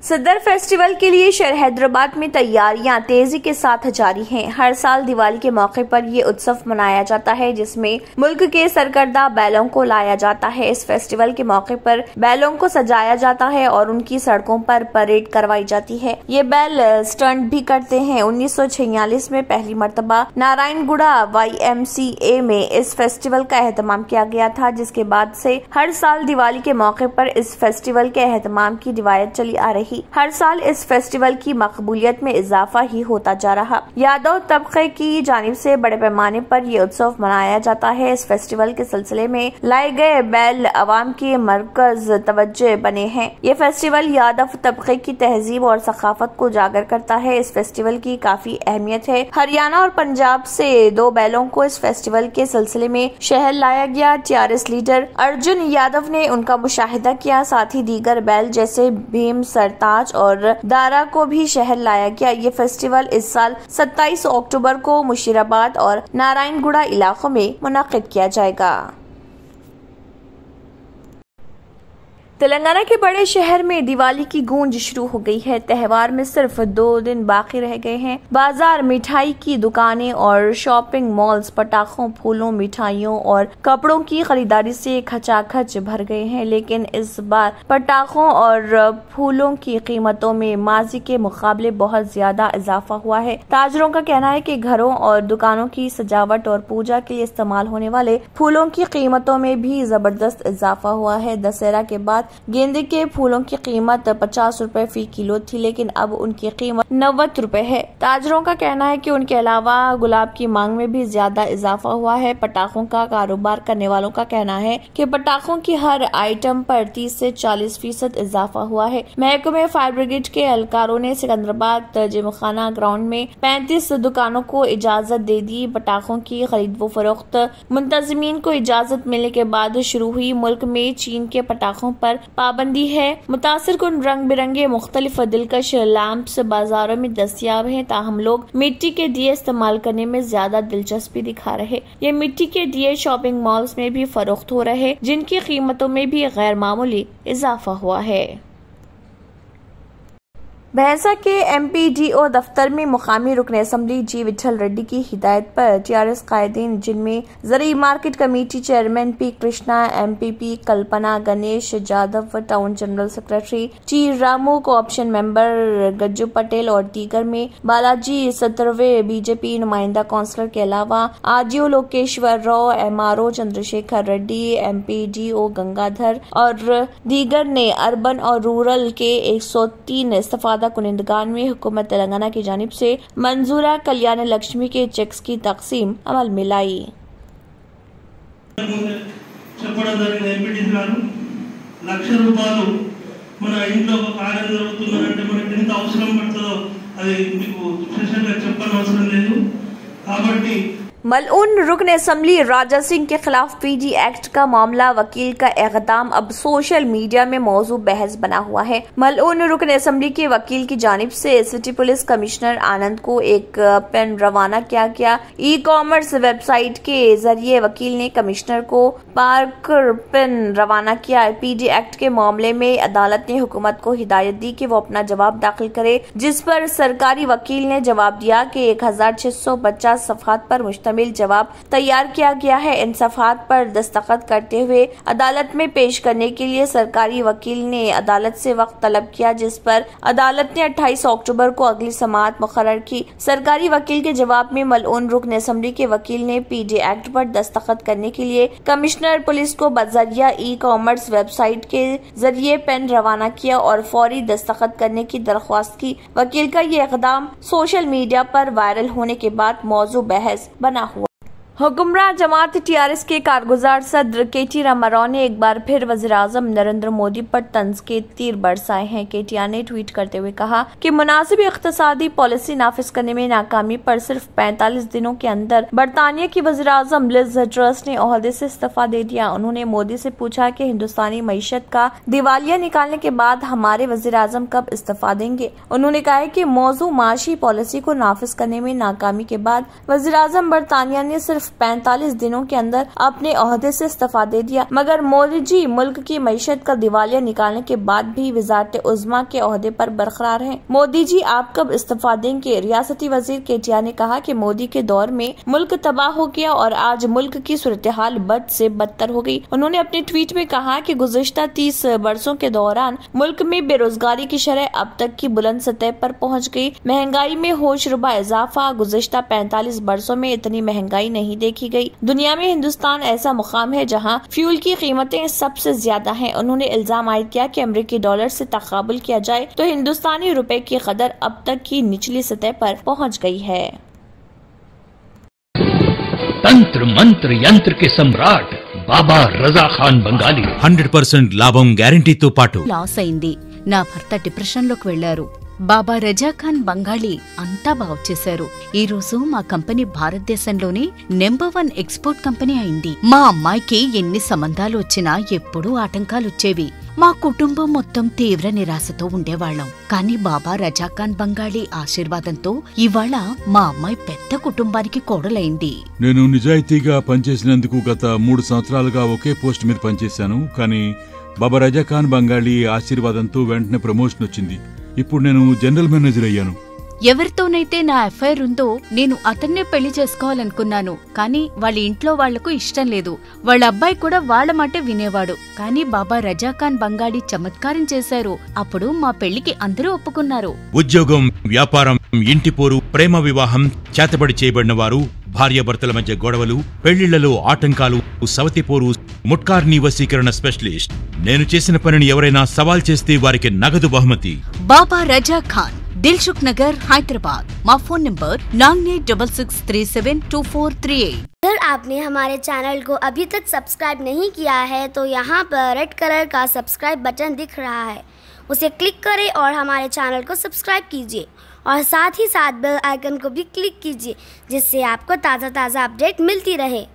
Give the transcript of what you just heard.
सदर फेस्टिवल के लिए शहर हैदराबाद में तैयारियां तेजी के साथ जारी हैं। हर साल दिवाली के मौके पर ये उत्सव मनाया जाता है, जिसमें मुल्क के सरकर्दा बैलों को लाया जाता है। इस फेस्टिवल के मौके पर बैलों को सजाया जाता है और उनकी सड़कों पर परेड करवाई जाती है। ये बैल स्टंट भी करते हैं। 1946 में पहली मर्तबा नारायणगुड़ा YMCA में इस फेस्टिवल का एहतमाम किया गया था, जिसके बाद से हर साल दिवाली के मौके पर इस फेस्टिवल के एहतमाम की रिवायत चली आ रही। हर साल इस फेस्टिवल की मकबूलियत में इजाफा ही होता जा रहा। यादव तबके की जानिब से बड़े पैमाने पर यह उत्सव मनाया जाता है। इस फेस्टिवल के सिलसिले में लाए गए बैल अवाम के मरकज तवज्जो बने हैं। ये फेस्टिवल यादव तबके की तहजीब और सकाफत को उजागर करता है। इस फेस्टिवल की काफी अहमियत है। हरियाणा और पंजाब से 2 बैलों को इस फेस्टिवल के सिलसिले में शहर लाया गया। TRS लीडर अर्जुन यादव ने उनका मुशाहिदा किया। साथ ही दीगर बैल जैसे भीम, सरताज और दारा को भी शहर लाया गया। ये फेस्टिवल इस साल 27 अक्टूबर को मुशीराबाद और नारायणगुड़ा इलाकों में मुनक्किद किया जाएगा। तेलंगाना के बड़े शहर में दिवाली की गूंज शुरू हो गई है। त्योहार में सिर्फ 2 दिन बाकी रह गए हैं। बाजार, मिठाई की दुकानें और शॉपिंग मॉल्स पटाखों, फूलों, मिठाइयों और कपड़ों की खरीदारी से खचाखच भर गए हैं। लेकिन इस बार पटाखों और फूलों की कीमतों में माजी के मुकाबले बहुत ज्यादा इजाफा हुआ है। ताजरों का कहना है कि घरों और दुकानों की सजावट और पूजा के लिए इस्तेमाल होने वाले फूलों की कीमतों में भी जबरदस्त इजाफा हुआ है। दशहरा के बाद गेंदे के फूलों की कीमत 50 रुपए फी किलो थी, लेकिन अब उनकी कीमत 90 रुपए है। ताजरों का कहना है कि उनके अलावा गुलाब की मांग में भी ज्यादा इजाफा हुआ है। पटाखों का कारोबार करने वालों का कहना है कि पटाखों की हर आइटम पर 30 से 40% इजाफा हुआ है। महकमे फायर ब्रिगेड के एहलकारों ने सिकंदराबाद जिमखाना ग्राउंड में 35 दुकानों को इजाजत दे दी। पटाखों की खरीद व फरोख्त मुंतजिमीन को इजाजत मिलने के बाद शुरू हुई। मुल्क में चीन के पटाखों पर पाबंदी है। मुतासिर कुन रंग बिरंगे मुख्तलिफ दिलकश लैंप्स बाजारों में दस्तयाब हैं, ताहम लोग मिट्टी के दिए इस्तेमाल करने में ज्यादा दिलचस्पी दिखा रहे। ये मिट्टी के दिए शॉपिंग मॉल्स में भी फरोख्त हो रहे, जिनकी कीमतों में भी गैर मामूली इजाफा हुआ है। भैंसा के MPDO दफ्तर में मुकामी रुकन असम्बली G विठल रेड्डी की हिदायत पर TRS कायदीन, जिनमें ज़रूरी market committee chairman P Krishna, MPP Kalpana, Ganesh Jadhav, town general secretary T Ramu, co-option member Gajju Patel और दीगर में बालाजी सत्रवे BJP नुमाइंदा काउंसलर के अलावा आदियो लोकेश्वर राव, MRO चंद्रशेखर रेड्डी, MPDO गंगाधर और दीगर ने अर्बन और रूरल के 103 इस्तेफादा कुनिंदगान में हुकूमत तेलंगाना की जानिब से मंजूरा कल्याण लक्ष्मी के चेक्स की तकसीम अमल में लाई। मलऊन रुकन असम्बली राजा सिंह के खिलाफ PG एक्ट का मामला, वकील का इक़दाम अब सोशल मीडिया में मौजू बहस बना हुआ है। मलऊन रुकन असम्बली के वकील की जानिब से सिटी पुलिस कमिश्नर आनंद को एक पेन रवाना किया गया। ई-कॉमर्स वेबसाइट के जरिए वकील ने कमिश्नर को पार्कर पेन रवाना किया। PG एक्ट के मामले में अदालत ने हुकूमत को हिदायत दी कि वो अपना जवाब दाखिल करे, जिस पर सरकारी वकील ने जवाब दिया कि 1650 सफ़हात पर मुश्तमिल जवाब तैयार किया गया है। इन सफ़हात पर दस्तखत करते हुए अदालत में पेश करने के लिए सरकारी वकील ने अदालत से वक्त तलब किया, जिस पर अदालत ने 28 अक्टूबर को अगली समाअत मुकर्रर की। सरकारी वकील के जवाब में मलऊन रुकन असम्बली के वकील ने PG एक्ट पर दस्तखत करने के लिए कमिश्नर पुलिस को बजरिया ई-कॉमर्स वेबसाइट के जरिए पेन रवाना किया और फौरी दस्तखत करने की दरख्वास्त की। वकील का ये इक़दाम सोशल मीडिया पर वायरल होने के बाद मौजू बहस बना हुआ। हुक्मरान जमात TRS के कारगुजार सदर KT रामाराव ने एक बार फिर वज़ीर-ए-आज़म नरेंद्र मोदी पर तंज के तीर बरसाए हैं। KTR ने ट्वीट करते हुए कहा कि मुनासिब इक़्तिसादी पॉलिसी नाफिज करने में नाकामी पर सिर्फ 45 दिनों के अंदर बरतानिया की वज़ीर-ए-आज़म लिज़ ट्रस ने ओहदे से इस्तीफा दे दिया। उन्होंने मोदी से पूछा कि हिंदुस्तानी मईशत का दिवालिया निकालने के बाद हमारे वज़ीर-ए-आज़म कब इस्तीफा देंगे। उन्होंने कहा कि मौजू माशी पॉलिसी को नाफिज करने में नाकामी के बाद वज़ीर-ए-आज़म बरतानिया ने सिर्फ सिर्फ 45 दिनों के अंदर अपने ओहदे से इस्तीफा दे दिया, मगर मोदी जी मुल्क की मईशत का दिवालिया निकालने के बाद भी वज़ारत उज़्मा के ओहदे पर बरकरार हैं। मोदी जी आप कब इस्तीफा देंगे? रियासती वजीर केटीआर ने कहा कि मोदी के दौर में मुल्क तबाह हो गया और आज मुल्क की सूरत हाल बद से बदतर हो गई। उन्होंने अपने ट्वीट में कहा कि गुज़िश्ता 30 बरसों के दौरान मुल्क में बेरोजगारी की शरह अब तक की बुलंद सतह पर पहुँच गई। महंगाई में होशरुबा इजाफा, गुज़िश्ता 45 बरसों में इतनी महंगाई नहीं देखी गई। दुनिया में हिंदुस्तान ऐसा मुकाम है जहाँ फ्यूल की कीमतें सबसे ज्यादा हैं। उन्होंने इल्जाम आयद किया कि अमेरिकी डॉलर से तकाबुल किया जाए तो हिंदुस्तानी रुपए की कदर अब तक की निचली सतह पर पहुंच गई है। तंत्र मंत्र यंत्र के सम्राट బాబా రజా ఖాన్ బంగాలీ 100% లాభం గ్యారంటీతో పాటు లాస్ అయింది. నా భర్త డిప్రెషన్ లోకి వెళ్లారు. బాబా రజా ఖాన్ బంగాళీ అంతా బాగుచేశారు. ఈ రోజు మా కంపెనీ భారతదేశంలోనే నెంబర్ 1 ఎక్స్పోర్ట్ కంపెనీ అయింది. మా అమ్మాయికి ఎన్ని సంబంధాలు వచ్చినా ఎప్పుడూ ఆటంకాలొచ్చేవి. మా కుటుంబం మొత్తం తీవ్ర నిరాశతో ఉండేవాళ్లం. కానీ బాబా రజా ఖాన్ బంగాళీ ఆశీర్వాదంతో ఇవాళ మా అమ్మాయి పెద్ద కుటుంబానికి కోడలైంది. నేను నిజాయితీగా పనిచేసినందుకు గత 3 సంవత్సరాలుగా ఒకే పోస్ట్ మీద పనిచేశాను. కానీ బాబా రజా ఖాన్ బంగాళీ ఆశీర్వాదంతో వెంటనే ప్రమోషన్ వచ్చింది. ఇప్పుడు నేను జనరల్ మేనేజర్ అయ్యాను. ఎవరితోనైతే నా ఎఫ్ఐఆర్ ఉందో నేను అతన్నే పెళ్లి చేసుకోవాలనుకున్నాను. కానీ వాళ్ళ ఇంట్లో వాళ్లకు ఇష్టం లేదు. వాళ్ళ అబ్బాయి కూడా వాళ్ల మాట వినేవాడు. కానీ బాబా రజా ఖాన్ బంగాళీ చమత్కారం చేశారు. అప్పుడు మా పెళ్లికి అందరూ ఒప్పుకున్నారు. ఉద్యోగం, వ్యాపారం, ఇంటి పోరు, ప్రేమ వివాహం, చేతబడి చేయబడిన వారు, భార్యాభర్తల మధ్య గొడవలు, పెళ్లిళ్లలో ఆటంకాలు, సవతిపోరు, ముట్కార్నీ వశీకరణ స్పెషలిస్ట్. నేను చేసిన పనిని ఎవరైనా సవాల్ చేస్తే వారికి నగదు బహుమతి. బాబా రజా ఖాన్, दिलसुख नगर, हैदराबाद। माँ फोन नंबर 9866372438। अगर आपने हमारे चैनल को अभी तक सब्सक्राइब नहीं किया है तो यहाँ पर रेड कलर का सब्सक्राइब बटन दिख रहा है, उसे क्लिक करें और हमारे चैनल को सब्सक्राइब कीजिए और साथ ही साथ बेल आइकन को भी क्लिक कीजिए, जिससे आपको ताज़ा अपडेट मिलती रहे।